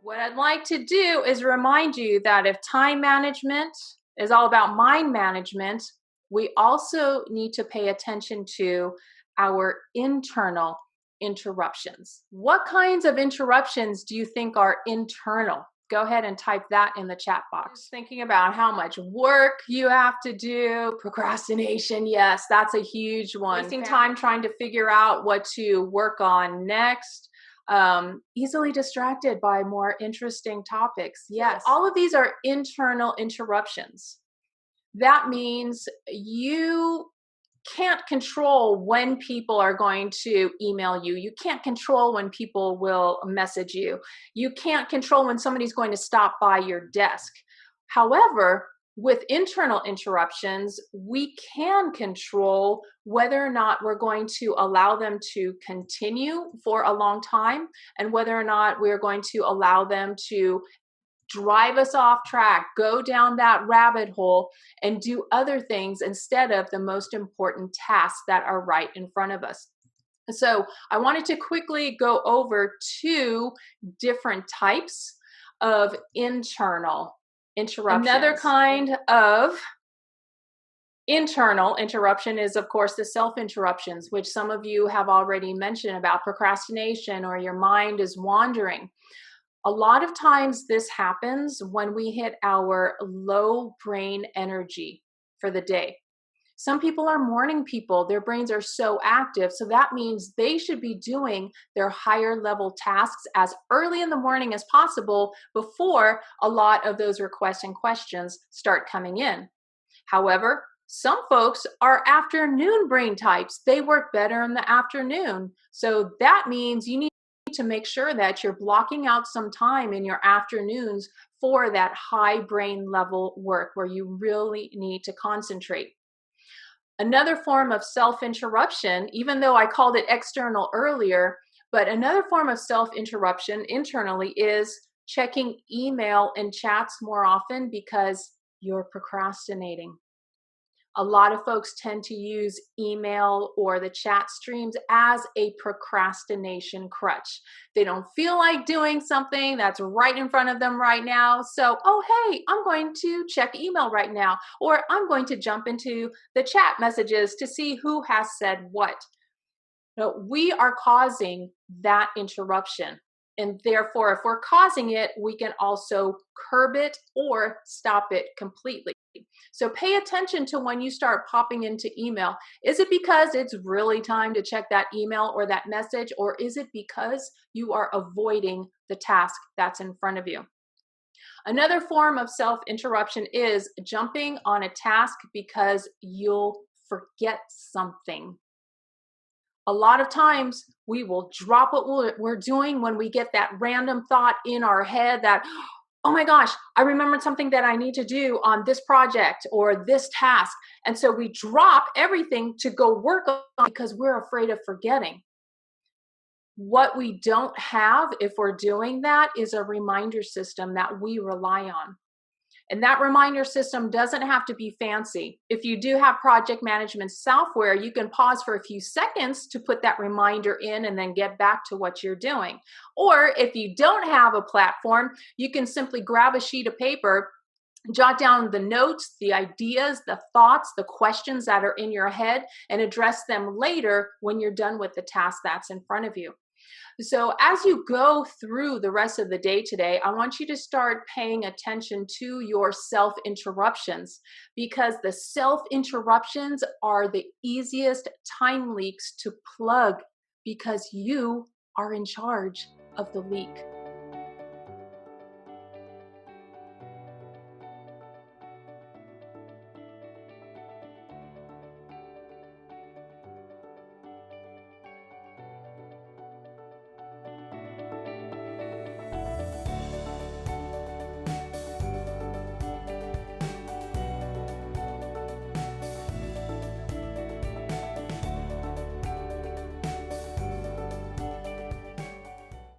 What I'd like to do is remind you that if time management is all about mind management, we also need to pay attention to our internal interruptions. What kinds of interruptions do you think are internal? Go ahead and type that in the chat box. Thinking about how much work you have to do, procrastination, yes, that's a huge one. Wasting time trying to figure out what to work on next. Easily distracted by more interesting topics. Yes, all of these are internal interruptions. That means you can't control when people are going to email you. You can't control when people will message you. You can't control when somebody's going to stop by your desk. However, with internal interruptions, we can control whether or not we're going to allow them to continue for a long time and whether or not we're going to allow them to drive us off track, go down that rabbit hole, and do other things instead of the most important tasks that are right in front of us. So I wanted to quickly go over two different types of internal interruptions. Another kind of internal interruption is, of course, the self-interruptions, which some of you have already mentioned about procrastination or your mind is wandering. A lot of times this happens when we hit our low brain energy for the day. Some people are morning people. Their brains are so active. So that means they should be doing their higher level tasks as early in the morning as possible before a lot of those requests and questions start coming in. However, some folks are afternoon brain types. They work better in the afternoon. So that means you need to make sure that you're blocking out some time in your afternoons for that high brain level work where you really need to concentrate. Another form of self-interruption, even though I called it external earlier, but another form of self-interruption internally is checking email and chats more often because you're procrastinating. A lot of folks tend to use email or the chat streams as a procrastination crutch. They don't feel like doing something that's right in front of them right now. So, oh, hey, I'm going to check email right now, or I'm going to jump into the chat messages to see who has said what. No, we are causing that interruption. And therefore, if we're causing it, we can also curb it or stop it completely. So pay attention to when you start popping into email. Is it because it's really time to check that email or that message, or is it because you are avoiding the task that's in front of you? Another form of self-interruption is jumping on a task because you'll forget something. A lot of times we will drop what we're doing when we get that random thought in our head that, oh my gosh, I remembered something that I need to do on this project or this task. And so we drop everything to go work on because we're afraid of forgetting. What we don't have if we're doing that is a reminder system that we rely on. And that reminder system doesn't have to be fancy. If you do have project management software, you can pause for a few seconds to put that reminder in and then get back to what you're doing. Or if you don't have a platform, you can simply grab a sheet of paper, jot down the notes, the ideas, the thoughts, the questions that are in your head, and address them later when you're done with the task that's in front of you. So as you go through the rest of the day today, I want you to start paying attention to your self-interruptions, because the self-interruptions are the easiest time leaks to plug because you are in charge of the leak.